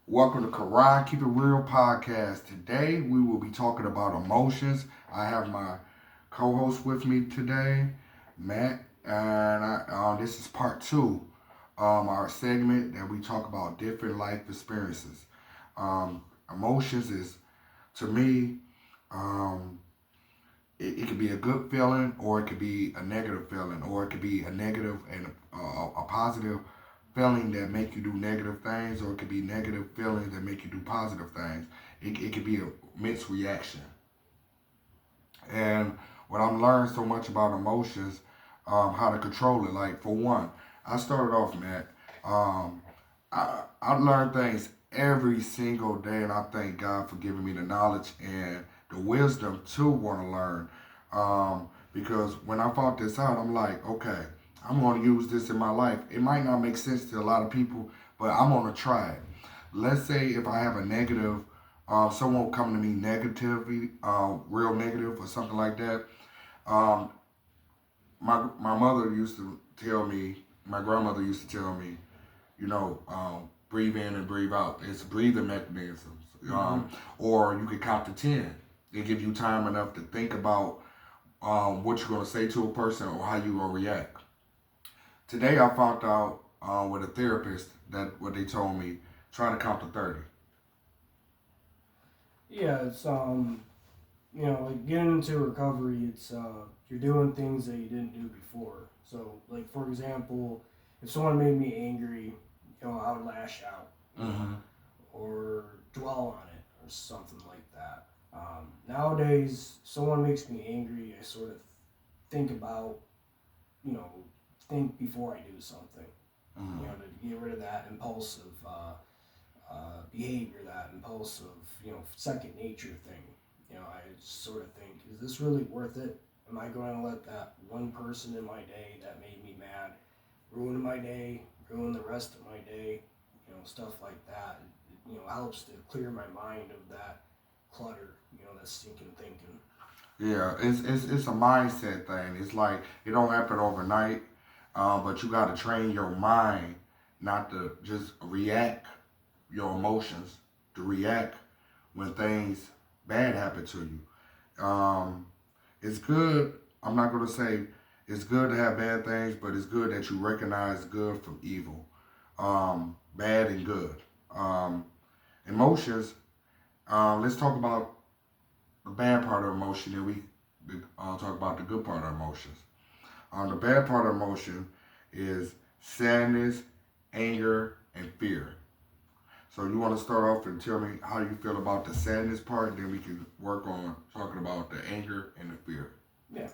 Welcome to Karai Keep It Real podcast. Today we will be talking about emotions. I have my co-host with me today, Matt, and this is part two, our segment that we talk about different life experiences. Emotions is, to me, um, it could be a good feeling or it could be a negative feeling or it could be a negative and a positive feeling that make you do negative things, or it could be negative feelings that make you do positive things. It could be a mixed reaction. And what I'm learning so much about emotions, how to control it. Like for one, I started off, Matt. Um, I learn things every single day, and I thank God for giving me the knowledge and the wisdom to want to learn. Because when I found this out, I'm like, okay, I'm going to use this in my life. It might not make sense to a lot of people, but I'm going to try it. Let's say if I have a negative, someone will come to me negatively, real negative or something like that. Um, my mother used to tell me, my grandmother used to tell me, breathe in and breathe out. It's breathing mechanisms. Or you could count to 10. They give you time enough to think about what you're going to say to a person or how you're going to react. Today I found out with a therapist that what they told me, try to count to 30. Yeah, it's like getting into recovery. It's you're doing things that you didn't do before. So, like for example, if someone made me angry, I would lash out, Mm-hmm. or dwell on it, or something like that. Nowadays, someone makes me angry, I sort of think about, you know, think before I do something. Mm-hmm. To get rid of that impulsive behavior, that impulsive, second nature thing. I sort of think, is this really worth it? Am I going to let that one person in my day that made me mad ruin my day, ruin the rest of my day? Stuff like that. It helps to clear my mind of that clutter, that stinking thinking. Yeah, it's a mindset thing. It's like it don't happen overnight, but you got to train your mind not to just react your emotions, to react when things bad happen to you. It's good. I'm not gonna say it's good to have bad things, but it's good that you recognize good from evil, bad and good. Um, Emotions. Let's talk about the bad part of emotion, and we talk about the good part of emotions. The bad part of emotion is sadness, anger, and fear. So you want to start off and tell me how you feel about the sadness part, then we can work on talking about the anger and the fear. Yeah.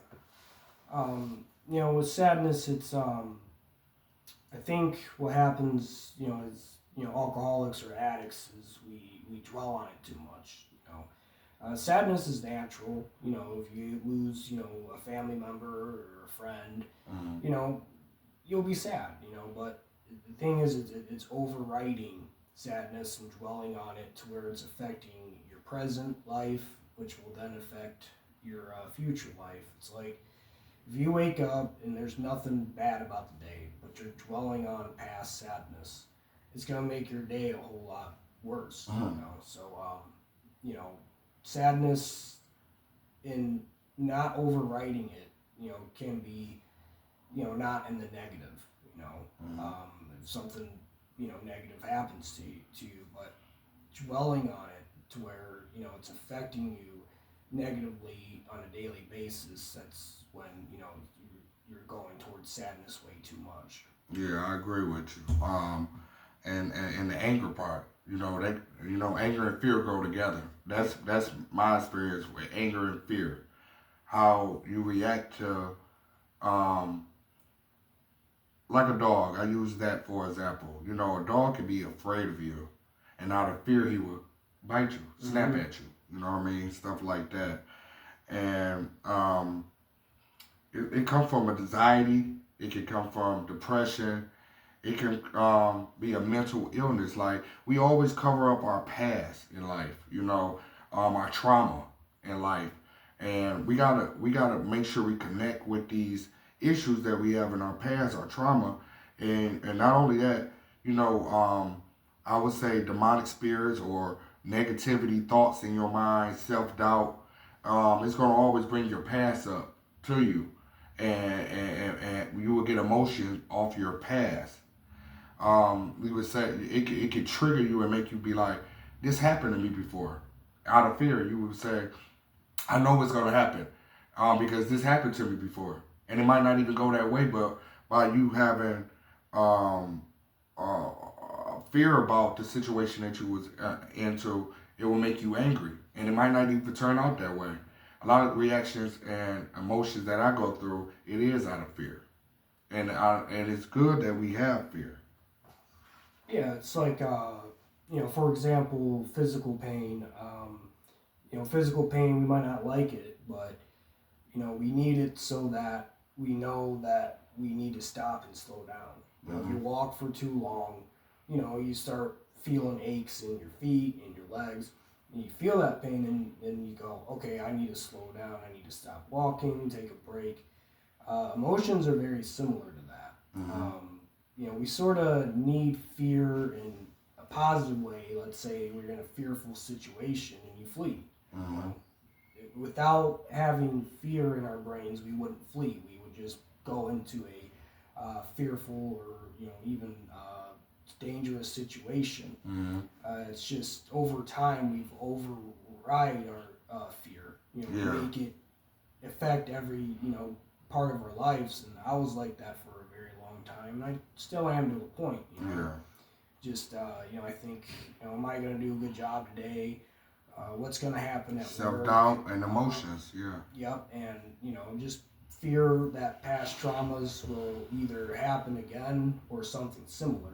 With sadness, it's I think what happens, is alcoholics or addicts is we dwell on it too much. Sadness is natural. If you lose, a family member or a friend, Mm-hmm. you know, you'll be sad. But the thing is, it's overriding sadness and dwelling on it to where it's affecting your present life, which will then affect your future life. It's like if you wake up and there's nothing bad about the day, but you're dwelling on past sadness, it's gonna make your day a whole lot worse. Mm-hmm. So you know, sadness and not overriding it, can be, not in the negative. If something negative happens to you, but dwelling on it to where it's affecting you negatively on a daily basis, that's when you're going towards sadness way too much. Yeah, I agree with you. And the anger part, anger and fear go together. That's my experience with anger and fear. How you react to, um, like a dog. I use that for example. A dog can be afraid of you, and out of fear he will bite you, snap Mm-hmm. at you. You know what I mean? Stuff like that. And it comes from anxiety. It can come from depression. It can be a mental illness. Like we always cover up our past in life, our trauma in life, and we gotta make sure we connect with these issues that we have in our past, our trauma, and not only that, you know, um, I would say demonic spirits or negativity thoughts in your mind, self doubt. It's going to always bring your past up to you, and you will get emotion off your past. We would say it could trigger you and make you be like, this happened to me before. Out of fear, you would say, I know what's going to happen because this happened to me before. And it might not even go that way, but by you having um, fear about the situation that you was into, it will make you angry. And it might not even turn out that way. A lot of reactions and emotions that I go through, it is out of fear. And it's good that we have fear. Yeah, it's like, for example, physical pain. Physical pain, we might not like it, but, we need it so that we know that we need to stop and slow down. If you walk for too long, you start feeling aches in your feet and your legs, and you feel that pain, and then you go, okay, I need to slow down, I need to stop walking, take a break. Emotions are very similar to that. We sort of need fear in a positive way. Let's say we're in a fearful situation and you flee. Without having fear in our brains, we wouldn't flee. We would just go into a fearful or even dangerous situation. It's just over time we've override our fear. Make it affect every part of our lives, and I was like that for a very long time, and I still am to a point. Just I think am I going to do a good job today? What's going to happen at work? Self-doubt and emotions, Yep, and just fear that past traumas will either happen again or something similar.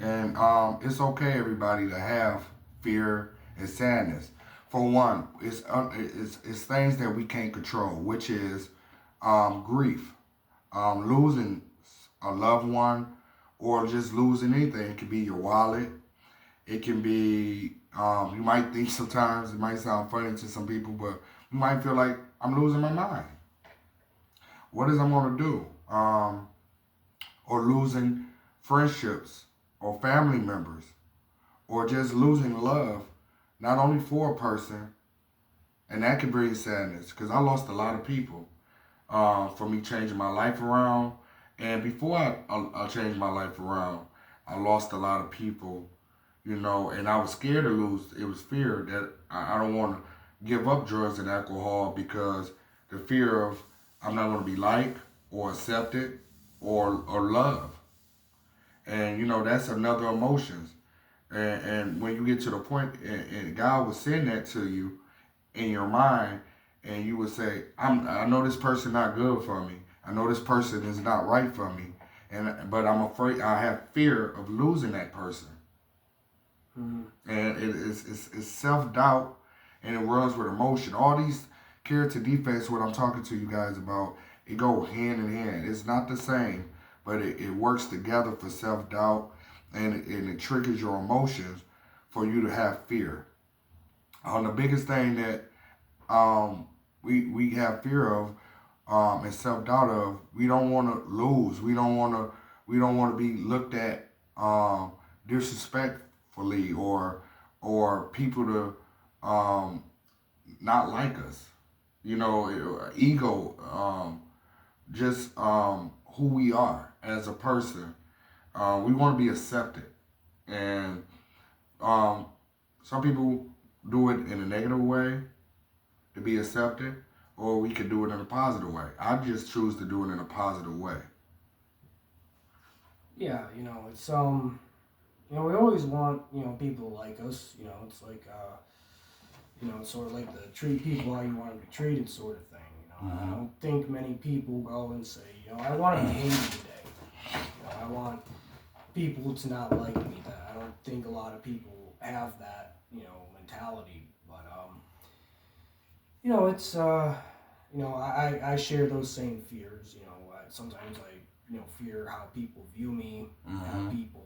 And it's okay, everybody, to have fear and sadness. For one, it's things that we can't control, which is grief, losing a loved one, or just losing anything. It could be your wallet. It can be, you might think sometimes, it might sound funny to some people, but you might feel like, I'm losing my mind. What is I'm going to do? Or losing friendships or family members, or just losing love, not only for a person, and that can bring sadness, because I lost a lot of people for me changing my life around. And before I changed my life around, I lost a lot of people, and I was scared to lose. It was fear that I don't want to give up drugs and alcohol because the fear of I'm not going to be liked or accepted or loved. And that's another emotions. And when you get to the point, and God will send that to you in your mind, and you would say, I know this person not good for me. I know this person is not right for me, but I'm afraid. I have fear of losing that person. And it's self doubt, and it runs with emotion. All these character defects, what I'm talking to you guys about, it go hand in hand. It's not the same, but it works together for self doubt, and it triggers your emotions for you to have fear. The biggest thing that we have fear of and self doubt of, we don't want to lose. We don't want to be looked at disrespectfully or people to not like us. Ego, just who we are as a person. We want to be accepted, and some people do it in a negative way to be accepted, or we can do it in a positive way. I just choose to do it in a positive way. Yeah, it's we always want people to like us. It's like it's sort of like the treat people how you want to be treated sort of thing. I don't think many people go and say, I want to be hated today. I want people to not like me. That I don't think a lot of people have that mentality. But it's I share those same fears. Sometimes I fear how people view me, how people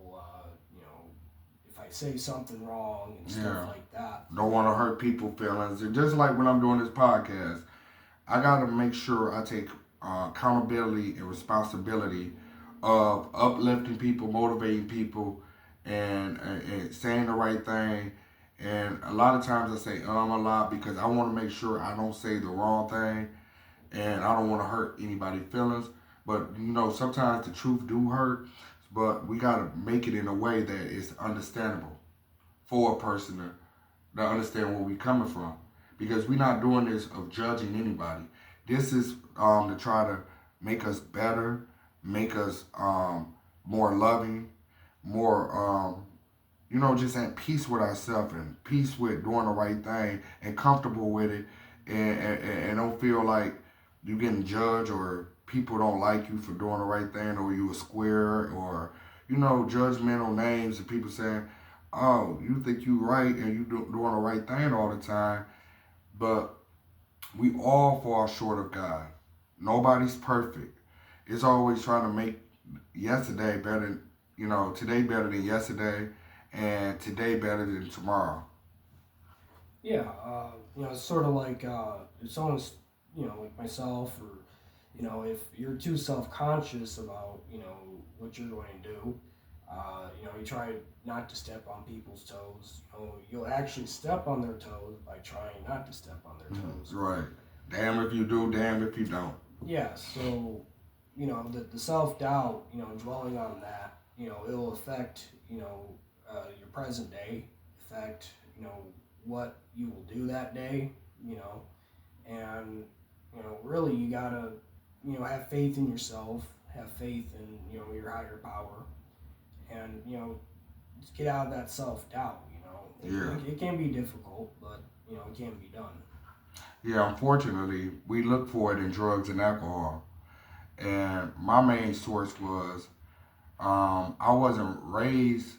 if I say something wrong and stuff like that. Don't want to hurt people's feelings. And just like when I'm doing this podcast, I got to make sure I take accountability and responsibility of uplifting people, motivating people, and saying the right thing. And a lot of times I say a lot because I want to make sure I don't say the wrong thing, and I don't want to hurt anybody's feelings. But sometimes the truth do hurt, but we gotta make it in a way that is understandable for a person to understand where we coming from. Because we're not doing this of judging anybody. This is to try to make us better, make us more loving, more just at peace with ourselves and peace with doing the right thing and comfortable with it, and don't feel like you getting judged or people don't like you for doing the right thing, or you a square, or judgmental names and people saying, oh, you think you right and you doing the right thing all the time. But we all fall short of God. Nobody's perfect. It's always trying to make yesterday better, today better than yesterday, and today better than tomorrow. Yeah, it's sort of like if someone's, like myself, or if you're too self-conscious about, what you're going to do, you try not to step on people's toes. You'll actually step on their toes by trying not to step on their toes. Right. Damn if you do, damn if you don't. Yeah. So, the self-doubt, dwelling on that, it'll affect, your present day, affect, what you will do that day, and really you gotta have faith in yourself, have faith in your higher power, and just get out of that self-doubt. Yeah. It can be difficult, but it can be done. Yeah, unfortunately, we look for it in drugs and alcohol. And my main source was I wasn't raised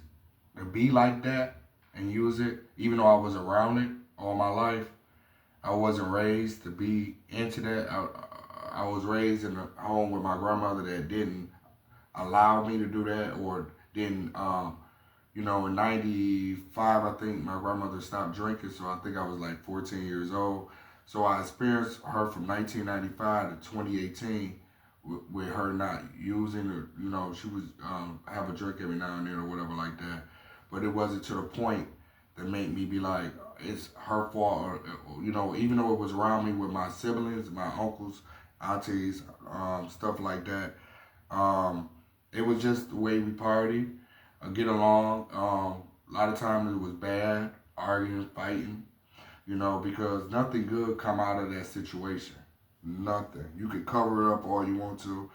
to be like that and use it, even though I was around it all my life. I wasn't raised to be into that. I was raised in a home with my grandmother that didn't allow me to do that, or didn't, in 95, I think my grandmother stopped drinking, so I think I was like 14 years old. So I experienced her from 1995 to 2018 with her not using it. She was have a drink every now and then or whatever like that. But it wasn't to the point that made me be like, it's her fault, or, even though it was around me with my siblings, my uncles, aunties, stuff like that. Um, it was just the way we party, get along. A lot of times it was bad, arguing, fighting, because nothing good come out of that situation. Nothing. You can cover it up all you want to.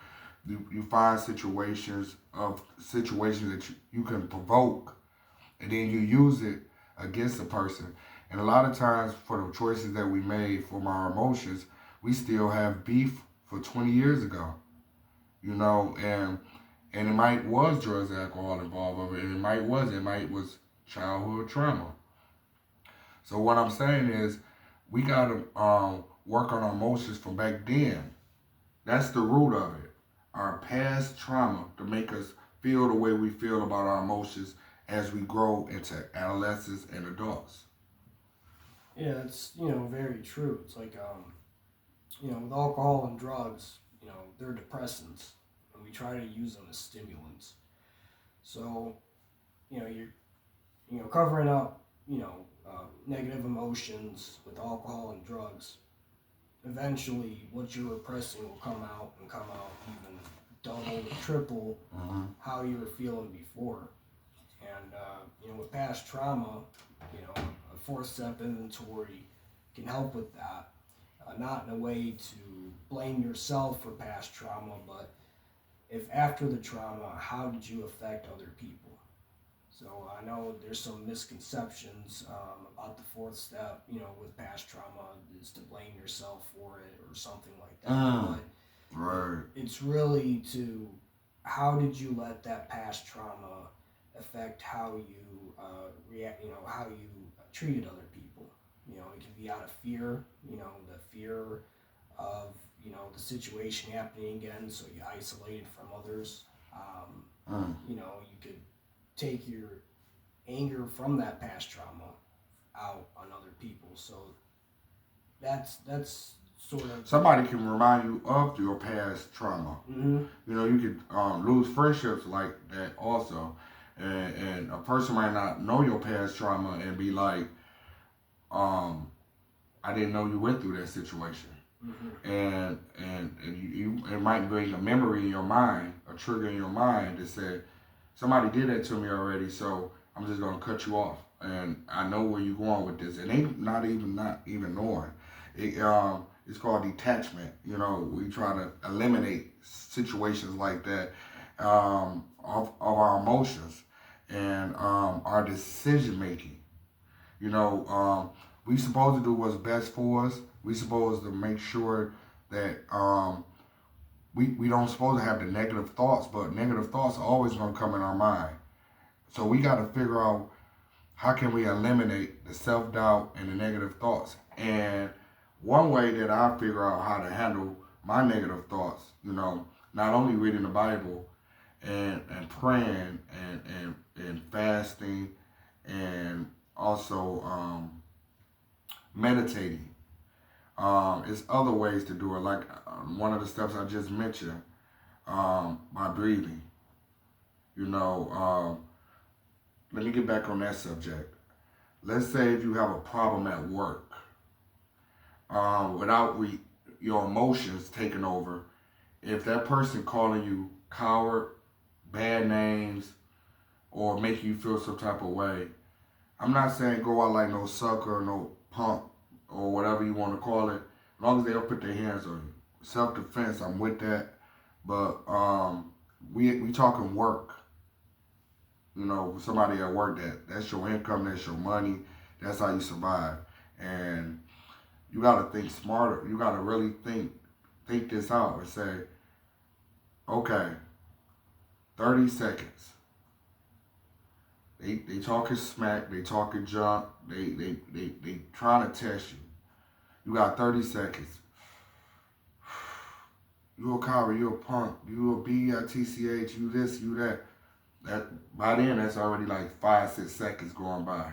You find situations that you can provoke, and then you use it against a person. And a lot of times, for the choices that we made from our emotions, we still have beef for 20 years ago. And it might was drugs and alcohol involved of it, and it might was childhood trauma. So what I'm saying is, we gotta work on our emotions from back then. That's the root of it. Our past trauma to make us feel the way we feel about our emotions as we grow into adolescents and adults. Yeah, it's very true. It's like with alcohol and drugs, they're depressants, and we try to use them as stimulants. So you're covering up negative emotions with alcohol and drugs. Eventually, what you're repressing will come out even double or triple how you were feeling before. And with past trauma, a fourth step inventory can help with that. Not in a way to blame yourself for past trauma, but if after the trauma, how did you affect other people? So I know there's some misconceptions about the fourth step, with past trauma, is to blame yourself for it or something like that. But Right. it's really to, how did you let that past trauma affect how you react, how you treated other people. It can be out of fear, the fear of, the situation happening again, so you isolate it from others. You could take your anger from that past trauma out on other people. So that's sort of, Somebody can remind you of your past trauma. mm-hmm. You could lose friendships like that also. And a person might not know your past trauma and be like, I didn't know you went through that situation. Mm-hmm. And it might bring a memory in your mind, a trigger in your mind that said, somebody did that to me already, so I'm just gonna cut you off. And I know where you're going with this. And they not even knowing. It's called detachment. You know, we try to eliminate situations like that of our emotions and our decision making. You know, we supposed to do what's best for us. We supposed to make sure that we don't supposed to have the negative thoughts, but negative thoughts are always going to come in our mind. So we got to figure out how can we eliminate the self-doubt and the negative thoughts. And one way that I figure out how to handle my negative thoughts, you know, not only reading the Bible and praying and fasting and also meditating. It's other ways to do it, like one of the steps I just mentioned, by breathing. You know, let me get back on that subject. Let's say if you have a problem at work, without your emotions taking over, if that person calling you coward, bad names, or make you feel some type of way, I'm not saying go out like no sucker, no punk, or whatever you want to call it. As long as they don't put their hands on you. Self defense, I'm with that. But we talking work. You know, somebody at work that's your income, that's your money, that's how you survive. And you gotta think smarter. You gotta really think this out and say, okay, 30 seconds. They talking smack, they talking junk, they trying to test you. You got 30 seconds. You a coward, you a punk, you a B-I-T-C-H, you this, you that. That by then that's already like 5, 6 seconds going by.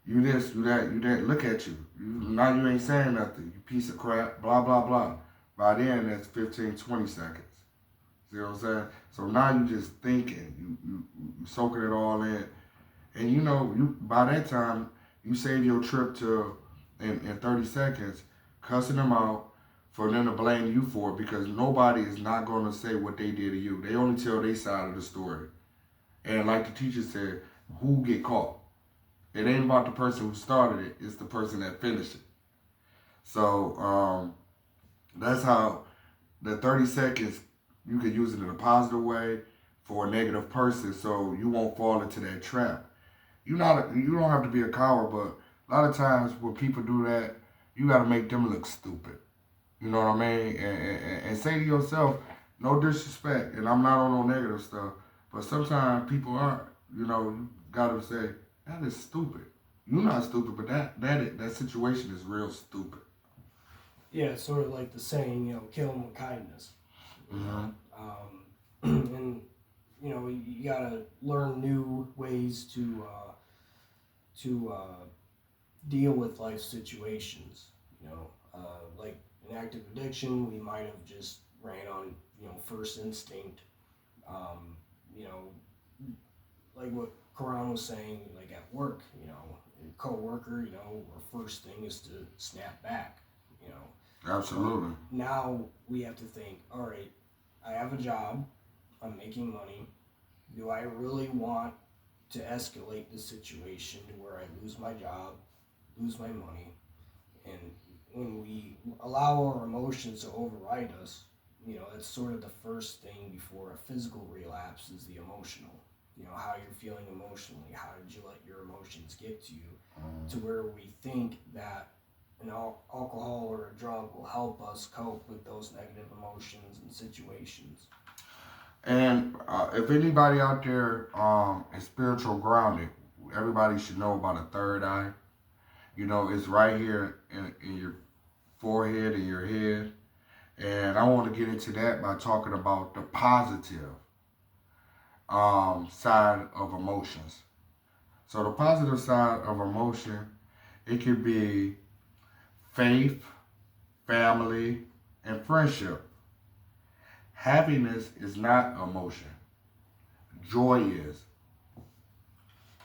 You this, you that, you that. Look at you. Now you ain't saying nothing. You piece of crap. Blah blah blah. By then that's 15, 20 seconds. See what I'm saying? So now you just thinking. You soaking it all in, and you know you by that time you save your trip to in 30 seconds, cussing them out for them to blame you for it because nobody is not going to say what they did to you. They only tell their side of the story. And like the teacher said, who get caught? It ain't about the person who started it, it's the person that finished it. So that's how the 30 seconds, you can use it in a positive way for a negative person so you won't fall into that trap. You don't have to be a coward, but a lot of times when people do that, you got to make them look stupid. You know what I mean? And say to yourself, no disrespect, and I'm not on no negative stuff, but sometimes people aren't. You know, you gotta say, that is stupid. You're not stupid, but that situation is real stupid. Yeah, it's sort of like the saying, kill them with kindness. Mm-hmm. And you gotta learn new ways to deal with life situations. Like an active addiction, we might have just ran on first instinct. Um, you know, like what Quran was saying, like at work, a co-worker, our first thing is to snap back. You know, Absolutely. Now we have to think, all right, I have a job, I'm making money. Do I really want to escalate the situation to where I lose my job, lose my money? And when we allow our emotions to override us, that's sort of the first thing before a physical relapse is the emotional. How you're feeling emotionally. How did you let your emotions get to you? To where we think that an alcohol or a drug will help us cope with those negative emotions and situations. And if anybody out there is spiritual grounded, everybody should know about a third eye. You know, it's right here in your forehead and your head. And I want to get into that by talking about the positive side of emotions. So the positive side of emotion, it could be faith, family, and friendship. Happiness is not emotion. Joy is.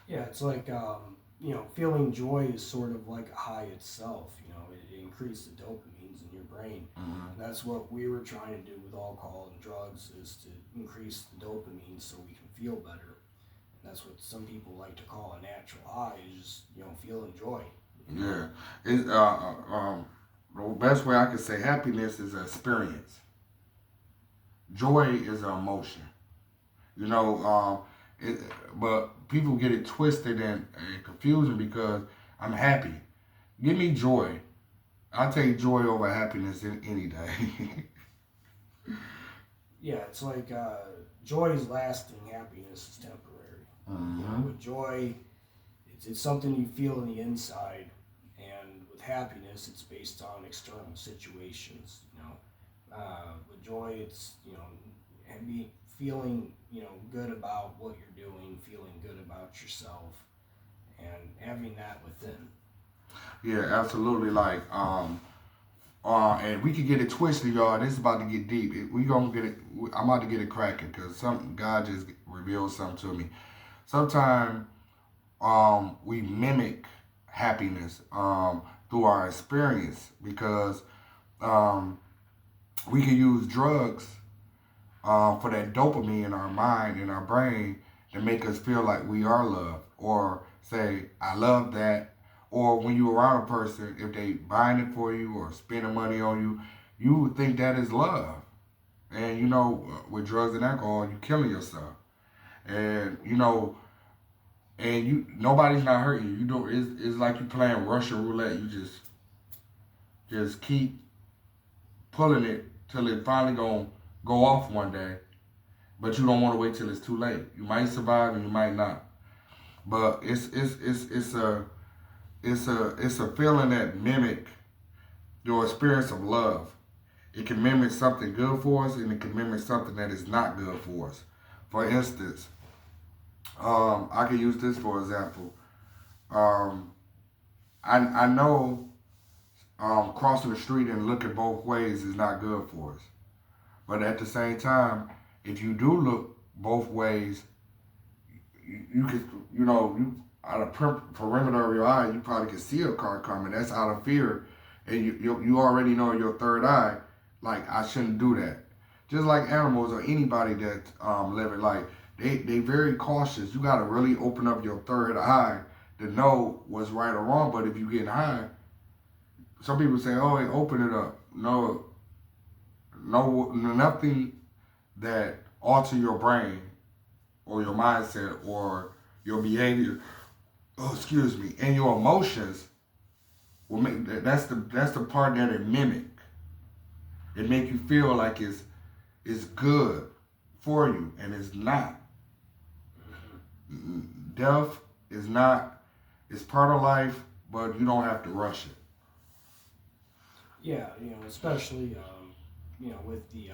Yeah, it's like feeling joy is sort of like a high itself. It increases the dopamines in your brain. Mm-hmm. And that's what we were trying to do with alcohol and drugs is to increase the dopamine so we can feel better. And that's what some people like to call a natural high is just feeling joy. Yeah, it's the best way I could say happiness is an experience. Joy is an emotion. You know, it, but people get it twisted and confusing because I'm happy. Give me joy. I'll take joy over happiness any day. Yeah, it's like joy is lasting, happiness is temporary. Mm-hmm. With joy, it's something you feel in the inside, and with happiness, it's based on external situations. With joy, it's and be feeling good about what you're doing, feeling good about yourself, and having that within. Yeah, absolutely. And we could get it twisted, y'all. This is about to get deep. We gonna get it. I'm about to get it cracking because some God just revealed something to me. Sometimes we mimic happiness through our experience because um, we can use drugs for that dopamine in our mind, in our brain, to make us feel like we are loved, or say, I love that. Or when you're around a person, if they buying it for you or spending money on you, you would think that is love. And with drugs and alcohol, you killing yourself. And nobody's not hurting you. You know, it's like you playing Russian roulette. You just keep pulling it till it finally gonna go off one day. But you don't want to wait till it's too late. You might survive and you might not. But it's a feeling that mimic your experience of love. It can mimic something good for us, and it can mimic something that is not good for us. For instance, I can use this for example. Um, I know crossing the street and looking both ways is not good for us. But at the same time, if you do look both ways, you could, you out of perimeter of your eye, you probably can see a car coming. That's out of fear, and you already know in your third eye, like I shouldn't do that. Just like animals or anybody that living, like they very cautious. You got to really open up your third eye to know what's right or wrong. But if you get high, some people say, "Oh, hey, open it up." No, no, nothing that alter your brain or your mindset or your behavior. Oh, excuse me, and your emotions will make that's the part that it mimic. It make you feel like it's good for you, and it's not. Death is not. It's part of life, but you don't have to rush it. Yeah, especially with the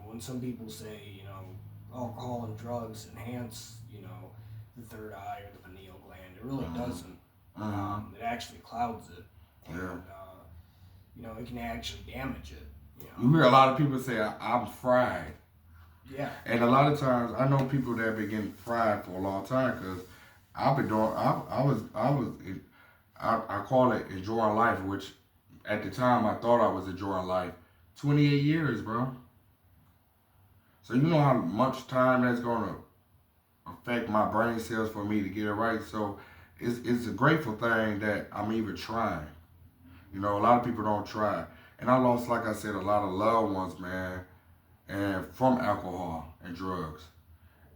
when some people say alcohol and drugs enhance the third eye or the pineal gland, it really doesn't. It actually clouds it, and Yeah. it can actually damage it. You hear a lot of people say, "I'm fried," Yeah. and a lot of times I know people that have been getting fried for a long time because I've been doing. I call it enjoying life, which at the time I thought I was enjoying life. 28 years, bro. So you know how much time that's gonna affect my brain cells for me to get it right. So it's a grateful thing that I'm even trying. A lot of people don't try. And I lost, like I said, a lot of loved ones, man, and from alcohol and drugs.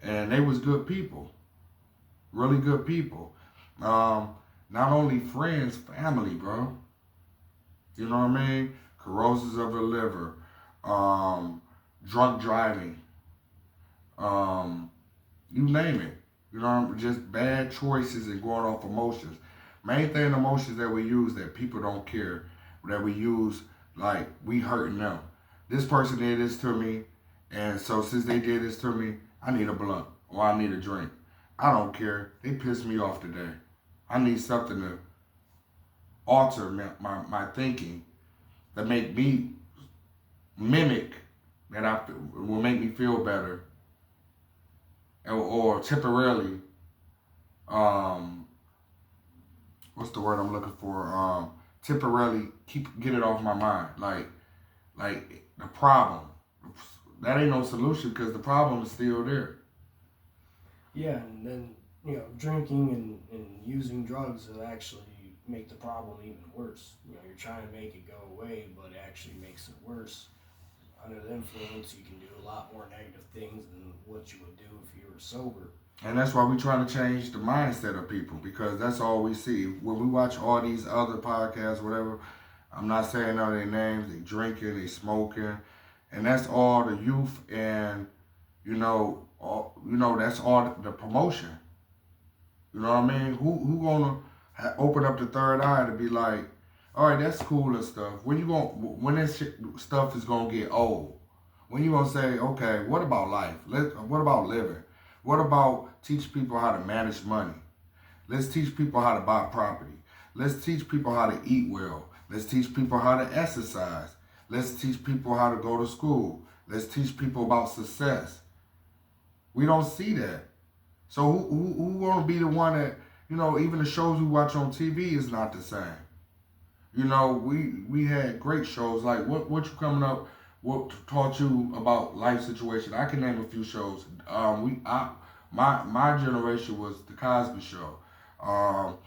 And they was good people, really good people. Um, Not only friends, family, bro. You know what I mean? Cirrhosis of the liver, um, drunk driving, um, you name it. Just bad choices and going off emotions. Main thing, emotions that we use that people don't care, that we use like we hurting them. This person did this to me, and so since they did this to me, I need a blunt or I need a drink. I don't care. They pissed me off today. I need something to alter my thinking that make me mimic that will make me feel better or temporarily um, what's the word I'm looking for? Temporarily get it off my mind. Like the problem. That ain't no solution because the problem is still there. Yeah, and then drinking and using drugs will actually make the problem even worse. You're trying to make it go away, but it actually makes it worse. Under the influence, you can do a lot more negative things than what you would do if you were sober. And that's why we trying to change the mindset of people because that's all we see. When we watch all these other podcasts, whatever, I'm not saying none of their names, they drinking, they smoking, and that's all the youth and that's all the promotion. You know what I mean? Who gonna open up the third eye to be like, all right, that's cool and stuff. When this stuff is gonna get old? When you gonna say, okay, what about life? What about living? What about teach people how to manage money? Let's teach people how to buy property. Let's teach people how to eat well. Let's teach people how to exercise. Let's teach people how to go to school. Let's teach people about success. We don't see that. So who gonna be the one that even the shows we watch on TV is not the same. We had great shows like what you coming up. What taught you about life situation? I can name a few shows. My generation was the Cosby Show. Um,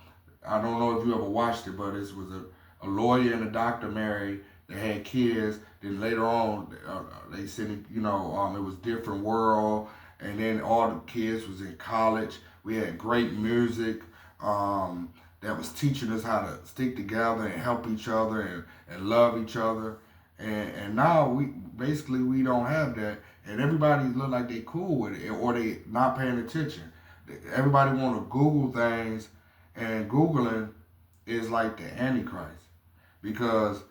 I don't know if you ever watched it, but it was a lawyer and a doctor married. They had kids. Then later on, they said it was different world, and then all the kids was in college. We had great music that was teaching us how to stick together and help each other and love each other. And now we don't have that, and everybody look like they cool with it, or they not paying attention. Everybody want to Google things, and Googling is like the Antichrist because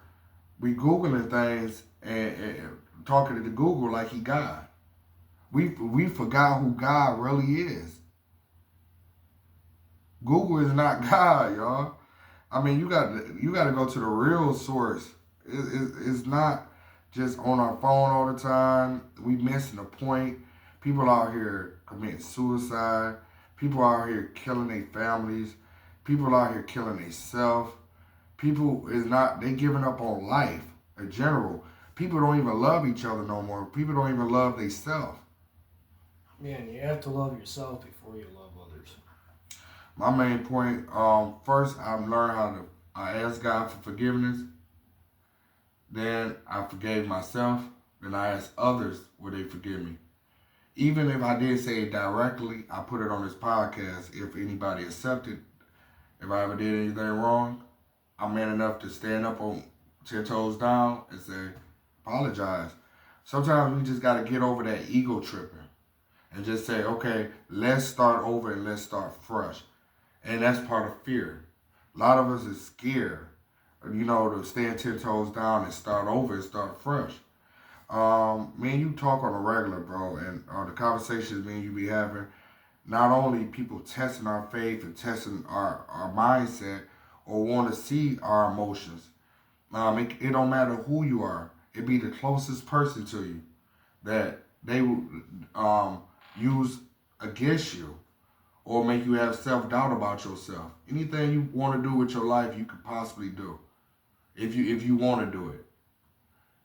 we Googling things and talking to Google like he God. We forgot who God really is. Google is not God, y'all. I mean, you got to go to the real source. It's not just on our phone all the time. We missing the point. People out here committing suicide. People out here killing their families. People out here killing themselves. People is not, they giving up on life in general. People don't even love each other no more. People don't even love themselves. Man, you have to love yourself before you love others. My main point, first I've learned how to I ask God for forgiveness. Then I forgave myself. Then I asked others would they forgive me. Even if I did say it directly, I put it on this podcast. If anybody accepted, if I ever did anything wrong, I'm man enough to stand up on 10 toes down and say, apologize. Sometimes we just got to get over that ego tripping and just say, okay, let's start over and let's start fresh. And that's part of fear. A lot of us is scared, to stand 10 toes down and start over and start fresh. Me and you talk on a regular, bro, and the conversations me and you be having, not only people testing our faith and testing our mindset or want to see our emotions. It don't matter who you are. It be the closest person to you that they will use against you or make you have self-doubt about yourself. Anything you want to do with your life, you could possibly do if you want to do it.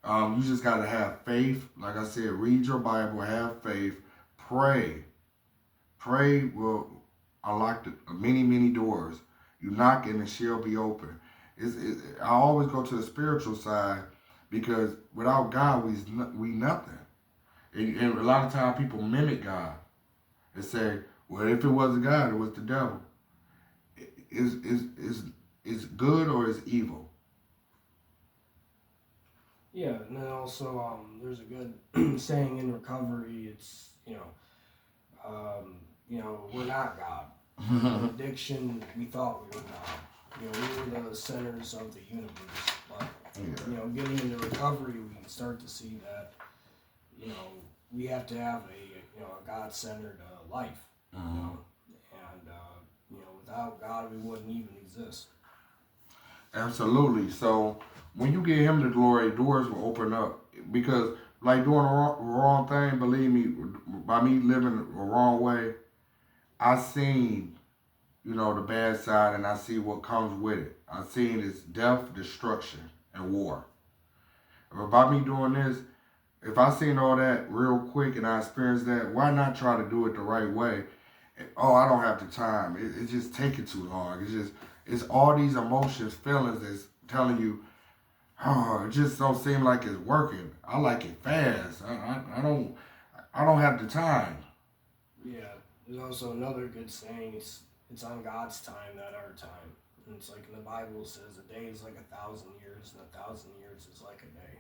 You just got to have faith. Like I said, read your Bible, have faith, pray. Pray will unlock many, many doors. You knock and it shall be open. I always go to the spiritual side because without God, we nothing. And a lot of times people mimic God and say, well, if it wasn't God, it was the devil. Is good or is evil? Yeah, and then also there's a good saying in recovery. It's we're not God. In addiction, we thought we were God. We were the centers of the universe. But getting into recovery, we can start to see that we have to have a God-centered life. And without God, we wouldn't even exist. Absolutely. So when you give him the glory, doors will open up. Because like doing the wrong thing, believe me, by me living the wrong way, I seen the bad side, and I see what comes with it. I seen it's death, destruction, and war. If by me doing this, if I seen all that real quick and I experienced that, why not try to do it the right way? Oh, I don't have the time. It's just taking too long. It's all these emotions, feelings that's telling you, oh, it just don't seem like it's working. I like it fast. I don't have the time. Yeah, there's also another good saying. It's on God's time, not our time. And it's like in the Bible it says a day is like 1,000 years, and 1,000 years is like a day.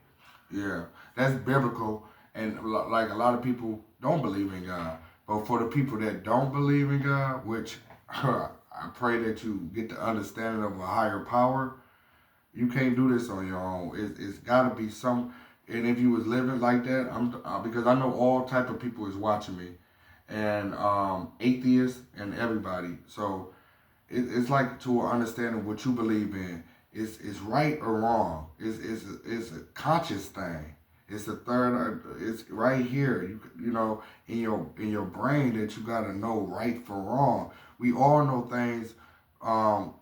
Yeah, that's biblical, and like a lot of people don't believe in God. But for the people that don't believe in God, which I pray that you get the understanding of a higher power, you can't do this on your own. It's got to be some. And if you was living like that, because I know all type of people is watching me, and atheists and everybody. So it's like to understanding what you believe in. It's right or wrong. It's a conscious thing. It's a third. It's right here. You know in your brain that you gotta know right from wrong. We all know things. Um,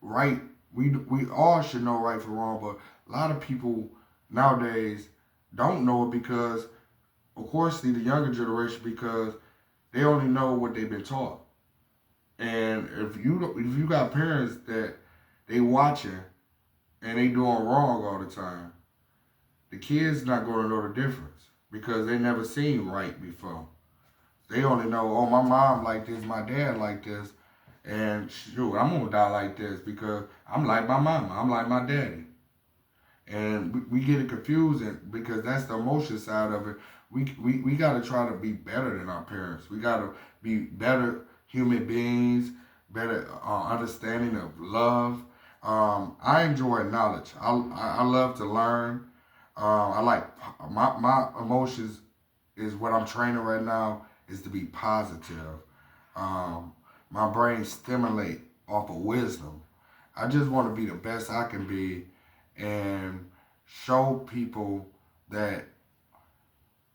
right. We all should know right from wrong, but a lot of people nowadays don't know it because, of course, the younger generation because they only know what they've been taught. And if you got parents that they watching and they doing wrong all the time, the kids not going to know the difference because they never seen right before. They only know, oh, my mom like this, my dad like this, and shoot, I'm gonna die like this because I'm like my mama, I'm like my daddy, and we get it confusing because that's the emotion side of it. We got to try to be better than our parents. We got to be better human beings, better understanding of love. I enjoy knowledge. I love to learn. I like my emotions is what I'm training right now is to be positive. Um, my brain stimulate off of wisdom. I just want to be the best I can be and show people that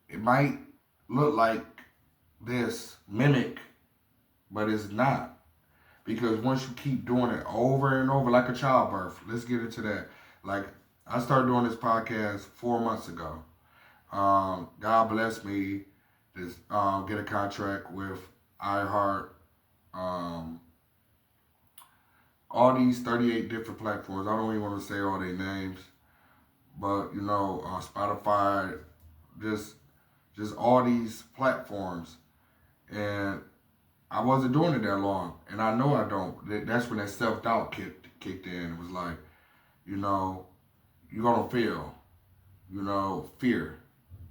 it might look like this mimic, but it's not. Because once you keep doing it over and over, like a childbirth, let's get into that. Like, I started doing this podcast 4 months ago. God blessed me to get a contract with iHeart, um, all these 38 different platforms. I don't even want to say all their names, but Spotify, just just all these platforms, and I wasn't doing it that long, and I know I don't. That's when that self doubt kicked in. It was like, you know, you're gonna feel, fear,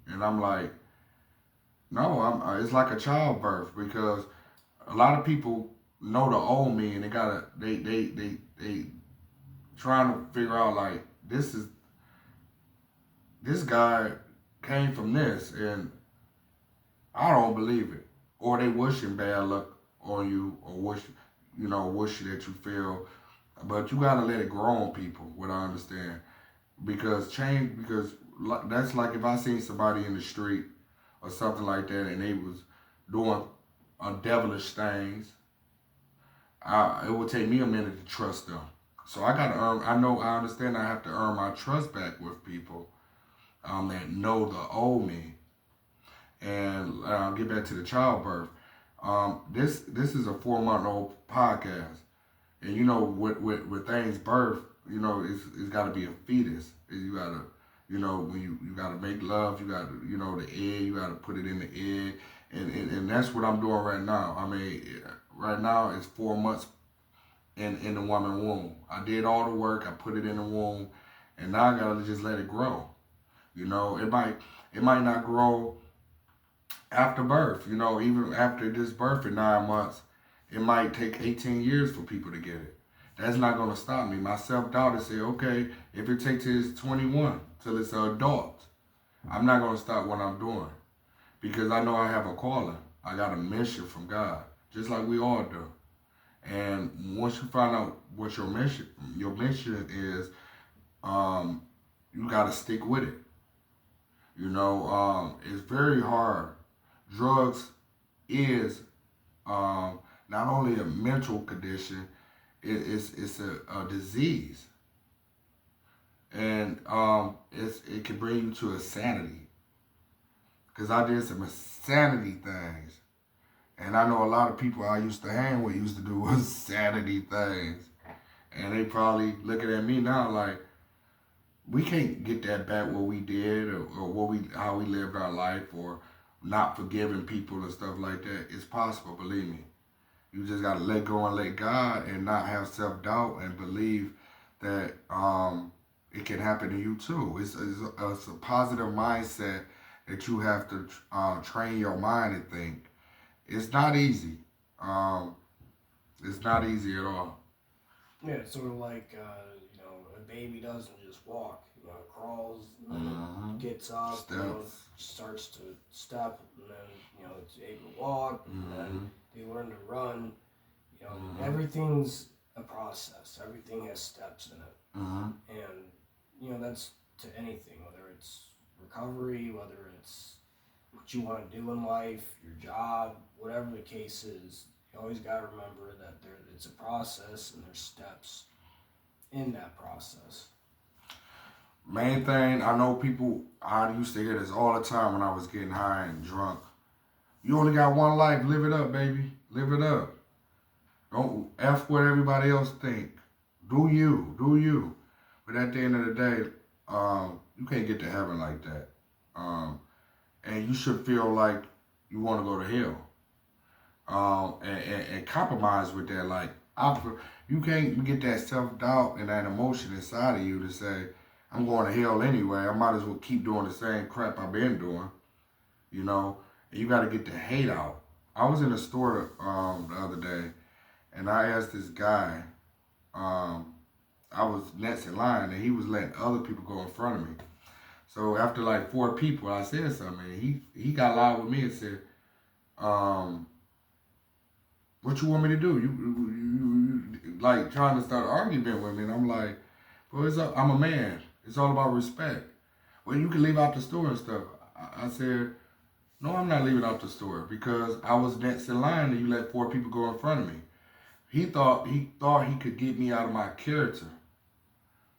and I'm like, no, it's like a childbirth because a lot of people know the old me, and they trying to figure out like this guy came from this, and I don't believe it. Or they wishing bad luck on you, or wish that you fail. But you gotta let it grow on people. What I understand, because that's like if I seen somebody in the street or something like that, and they was doing devilish things, it would take me a minute to trust them. So I gotta earn. I understand. I have to earn my trust back with people that know the old me. And I'll get back to the childbirth. This is a 4 month old podcast, and with things birth, it's got to be a fetus. You gotta when you gotta make love, you gotta the egg, you gotta put it in the egg, and that's what I'm doing right now. I mean, right now it's 4 months in the woman womb. I did all the work. I put it in the womb, and now I gotta just let it grow. It might not grow after birth. Even after this birth in 9 months, it might take 18 years for people to get it. That's not gonna stop me. My self doubt is say, okay, if it takes till it's 21, till it's an adult, I'm not gonna stop what I'm doing because I know I have a calling. I got a mission from God, just like we all do. And once you find out what your mission is, you got to stick with it. It's very hard. Drugs is not only a mental condition, it's a disease, and it can bring you to insanity. Cause I did some insanity things, and I know a lot of people I used to hang with used to do insanity things, and they probably looking at me now like we can't get that back what we did or what we how we lived our life or not forgiving people and stuff like that. It's possible, believe me. You just gotta let go and let God and not have self doubt and believe that it can happen to you too. It's a positive mindset that you have to train your mind and think. It's not easy. Um, it's not easy at all. Yeah, it's sort of like a baby doesn't just walk. It crawls, and then Mm-hmm. it gets up, Steps. starts to step, and then it's able to walk, and then Mm-hmm. they learn to run. Mm-hmm. Everything's a process. Everything has steps in it, Mm-hmm. and that's to anything, whether it's recovery, whether it's what you want to do in life, your job, whatever the case is. You always got to remember that it's a process and there's steps in that process. Main thing, I know people, I used to hear this all the time when I was getting high and drunk. You only got one life, live it up, baby. Live it up. Don't F what everybody else think. Do you, do you. But at the end of the day, you can't get to heaven like that. And you should feel like you want to go to hell. And compromise with that. Like, you can't get that self doubt and that emotion inside of you to say, I'm going to hell anyway. I might as well keep doing the same crap I've been doing. You know, and you got to get the hate out. I was in a store the other day, and I asked this guy. Um, I was next in line, and he was letting other people go in front of me. So after like four people, I said something. And he got loud with me and said, um, "What you want me to do? You like trying to start an argument with me?" And I'm like, "Well, I'm a man. It's all about respect. Well, you can leave out the store and stuff." I said, "No, I'm not leaving out the store because I was next in line and you let four people go in front of me." He thought he could get me out of my character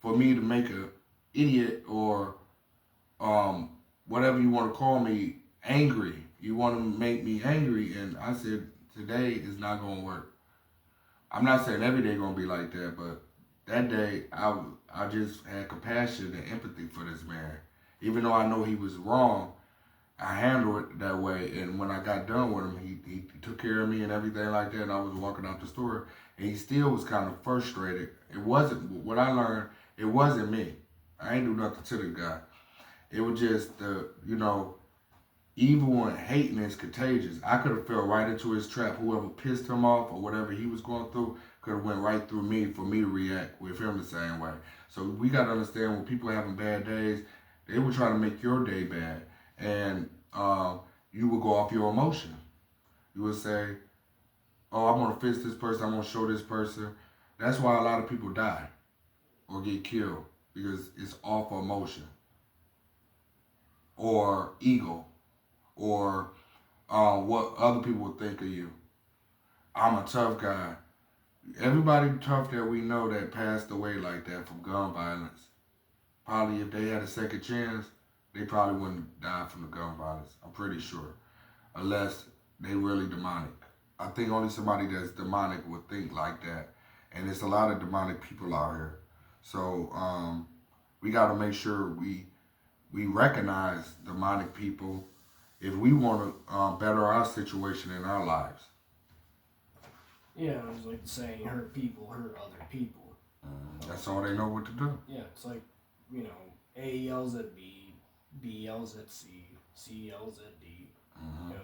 for me to make a idiot or um whatever you want to call me angry. You want to make me angry, and I said today is not gonna work. I'm not saying every day gonna be like that, but that day I just had compassion and empathy for this man, even though I know he was wrong. I handled it that way, and when I got done with him, he took care of me and everything like that. And I was walking out the store, and he still was kind of frustrated. It wasn't what I learned. It wasn't me. I ain't do nothing to the guy. It was just evil and hating is contagious. I could have fell right into his trap. Whoever pissed him off or whatever he was going through could have went right through me for me to react with him the same way. So we got to understand when people are having bad days, they will try to make your day bad, and you will go off your emotion. You will say, "Oh, I'm gonna fix this person. I'm gonna show this person." That's why a lot of people die or get killed because it's off emotion or ego or what other people would think of you. I'm a tough guy. Everybody tough that we know that passed away like that from gun violence. Probably if they had a second chance, they probably wouldn't die from the gun violence. I'm pretty sure. Unless they really demonic. I think only somebody that's demonic would think like that. And there's a lot of demonic people out here. So we got to make sure we recognize demonic people if we want to better our situation in our lives. Yeah, it was like the saying, hurt people hurt other people. That's all they know what to do. Yeah, it's like, A yells at B, B yells at C, C yells at D.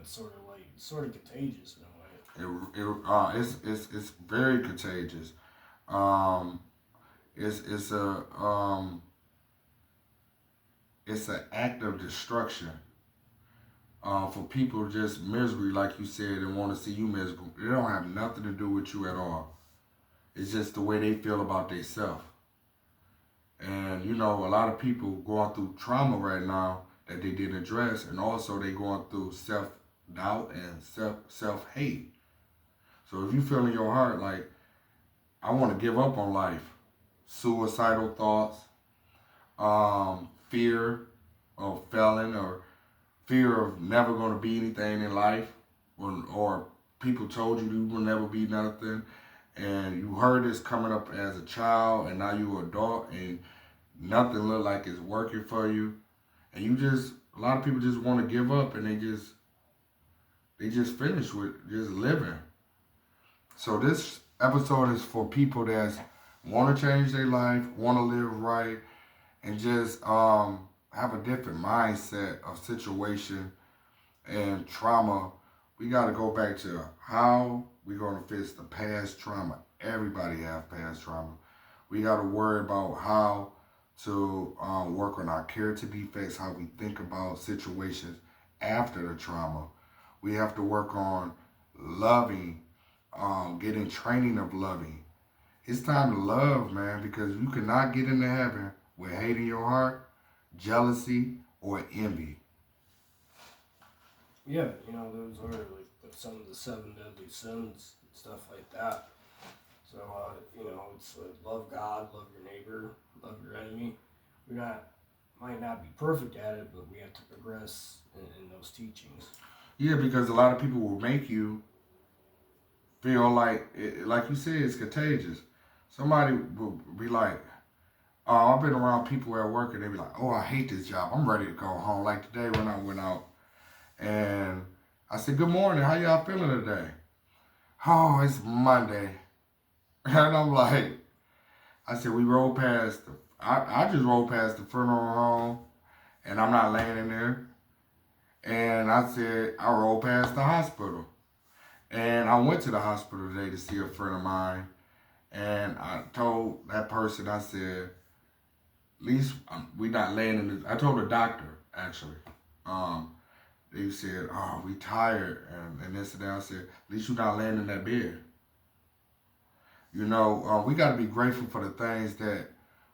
It's sort of contagious in a It's very contagious. Um, it's an act of destruction. For people just misery, like you said, and want to see you miserable. It don't have nothing to do with you at all. It's just the way they feel about themselves. And a lot of people going through trauma right now that they didn't address, and also they going through self doubt and self hate. So if you feel in your heart like, I want to give up on life, suicidal thoughts, fear of failing, or fear of never going to be anything in life, or people told you you will never be nothing, and you heard this coming up as a child, and now you're an adult, and nothing look like it's working for you, and a lot of people just want to give up, and they just finish with just living. So this episode is for people that want to change their life, want to live right, and just have a different mindset of situation and trauma. We got to go back to how we're going to fix the past trauma. Everybody have past trauma. We got to worry about how to work on our character defects, how we think about situations after the trauma. We have to work on loving, getting training of loving. It's time to love, man, because you cannot get into heaven with hate in your heart, jealousy, or envy. Yeah, those are like some of the seven deadly sins and stuff like that. So, it's love God, love your neighbor, love your enemy. Might not be perfect at it, but we have to progress in those teachings. Yeah, because a lot of people will make you feel like you said, it's contagious. Somebody will be like, oh, I've been around people at work and they be like, oh, I hate this job. I'm ready to go home. Like today when I went out and I said, good morning. How y'all feeling today? Oh, it's Monday. And I'm like, I said, we rolled past, I just rolled past the funeral home and I'm not laying in there. And I said, I rolled past the hospital. And I went to the hospital today to see a friend of mine. And I told that person, I said, at least we not laying in the, I told the doctor, actually. They said, oh, we tired. And this and that. I said, at least you're not laying in that bed. We got to be grateful for the things that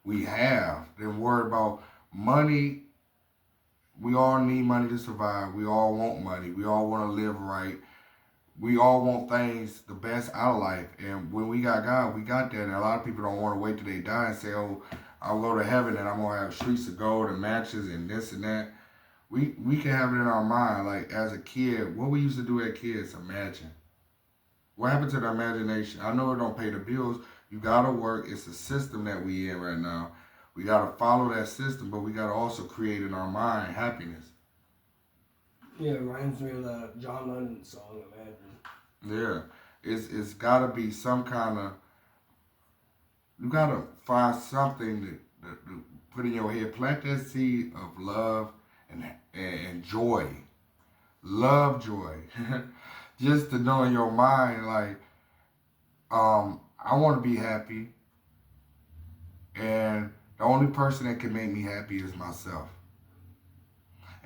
we have. Then worry about money. We all need money to survive. We all want money. We all want to live right. We all want things, the best out of life. And when we got God, we got that. And a lot of people don't want to wait till they die and say, oh, I'll go to heaven and I'm going to have streets of gold and mansions and this and that. We can have it in our mind. Like as a kid, what we used to do as kids, imagine. What happened to the imagination? I know it don't pay the bills. You got to work. It's a system that we in right now. We got to follow that system, but we got to also create in our mind happiness. Yeah, it reminds me of that John Lennon song, Imagine. Yeah, it's got to be some kind of, you got to find something to put in your head. Plant that seed of love and joy. Love, joy. Just to know in your mind, like, I want to be happy. And the only person that can make me happy is myself.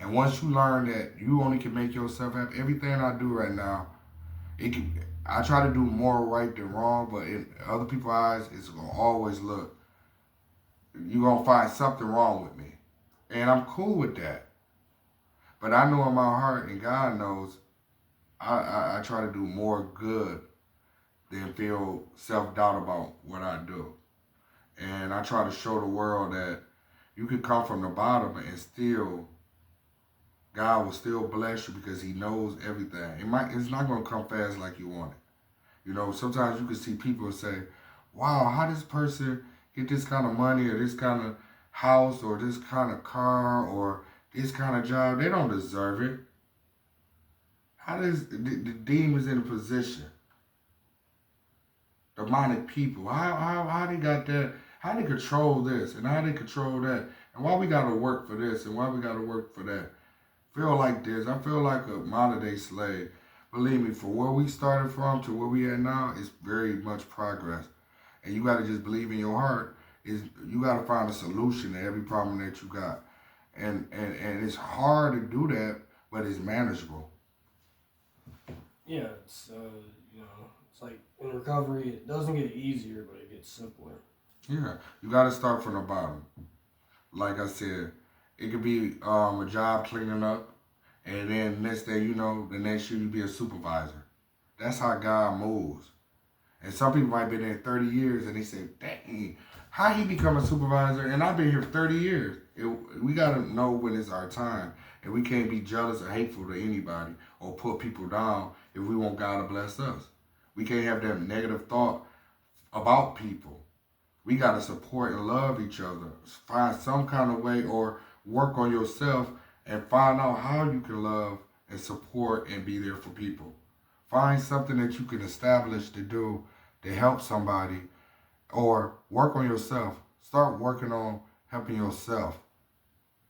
And once you learn that you only can make yourself happy, everything I do right now, I try to do more right than wrong, but in other people's eyes, it's going to always look, you're going to find something wrong with me. And I'm cool with that. But I know in my heart, and God knows, I try to do more good than feel self-doubt about what I do. And I try to show the world that you can come from the bottom and still, God will still bless you because he knows everything. It's not going to come fast like you want it. Sometimes you can see people say, wow, how this person get this kind of money or this kind of house or this kind of car or this kind of job. They don't deserve it. How does the demons in a position? Demonic people. How they got that? How they control this and how they control that? And why we got to work for this and why we got to work for that? Feel like this. I feel like a modern day slave. Believe me, from where we started from to where we at now, it's very much progress. And you got to just believe in your heart. You got to find a solution to every problem that you got. And it's hard to do that, but it's manageable. Yeah, it's it's like in recovery, it doesn't get easier, but it gets simpler. Yeah, you got to start from the bottom. Like I said, it could be a job cleaning up, and then next day, the next year you be a supervisor. That's how God moves. And some people might be there 30 years and they say, dang, how he become a supervisor? And I've been here 30 years. We got to know when it's our time. And we can't be jealous or hateful to anybody or put people down if we want God to bless us. We can't have that negative thought about people. We got to support and love each other. Find some kind of way or work on yourself and find out how you can love and support and be there for people. Find something that you can establish to do to help somebody or work on yourself. Start working on helping yourself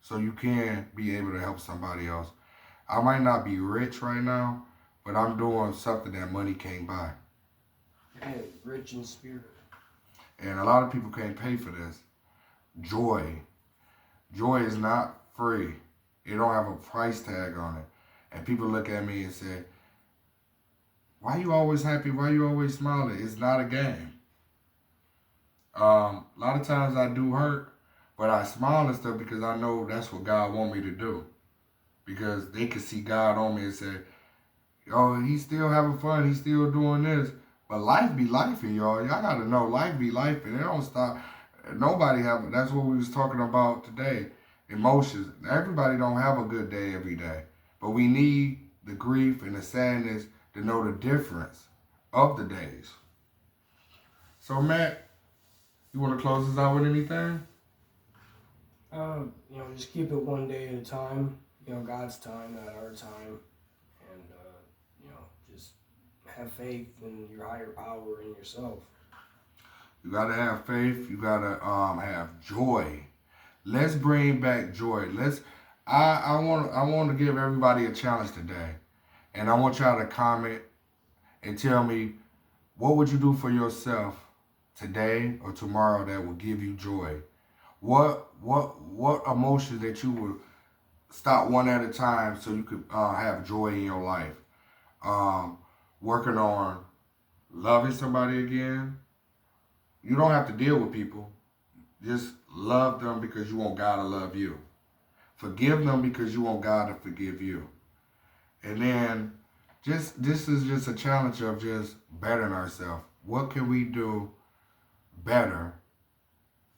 so you can be able to help somebody else. I might not be rich right now, but I'm doing something that money can't buy. Yeah, rich in spirit. And a lot of people can't pay for this. Joy. Joy is not free. It don't have a price tag on it. And people look at me and say, why you always happy? Why you always smiling? It's not a game. A lot of times I do hurt, but I smile and stuff because I know that's what God want me to do. Because they can see God on me and say, oh, he's still having fun. He's still doing this. But life be lifing, y'all. Y'all got to know life be lifing. It don't stop. Nobody have. That's what we was talking about today. Emotions. Everybody don't have a good day every day. But we need the grief and the sadness to know the difference of the days. So, Matt, you want to close us out with anything? Just keep it one day at a time. God's time, not our time. And, just have faith in your higher power in yourself. You got to have faith. You got to have joy. Let's bring back joy. I want to give everybody a challenge today. And I want y'all to comment and tell me, what would you do for yourself today or tomorrow that will give you joy? What emotions that you would stop one at a time so you could have joy in your life? Working on loving somebody again. You don't have to deal with people. Just love them because you want God to love you. Forgive them because you want God to forgive you. And then this is just a challenge of just bettering ourselves. What can we do better?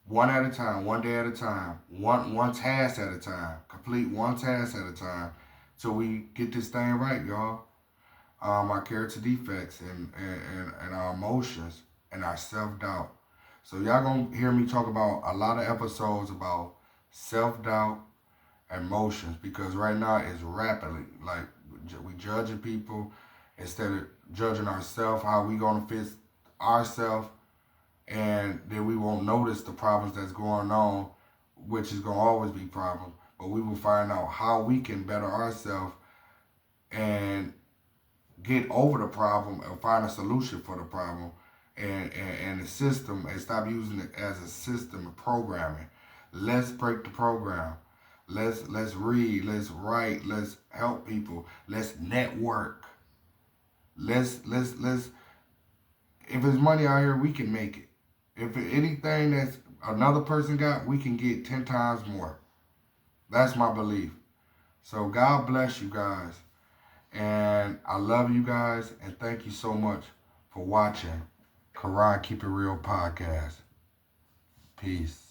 One at a time, one day at a time, one task at a time. Complete one task at a time till we get this thing right, y'all. Our character defects and our emotions and our self-doubt. So y'all gonna hear me talk about a lot of episodes about self-doubt, emotions, because right now it's rapidly, like, we judging people instead of judging ourselves, how we gonna fix ourselves, and then we won't notice the problems that's going on, which is gonna always be problems, but we will find out how we can better ourselves and get over the problem and find a solution for the problem and the system, and stop using it as a system of programming. Let's break the program. Let's read, let's write, let's help people, let's network. Let's if there's money out here, we can make it. If anything that's another person got, we can get 10 times more. That's my belief. So God bless you guys. And I love you guys, and thank you so much for watching Quran Keep It Real podcast. Peace.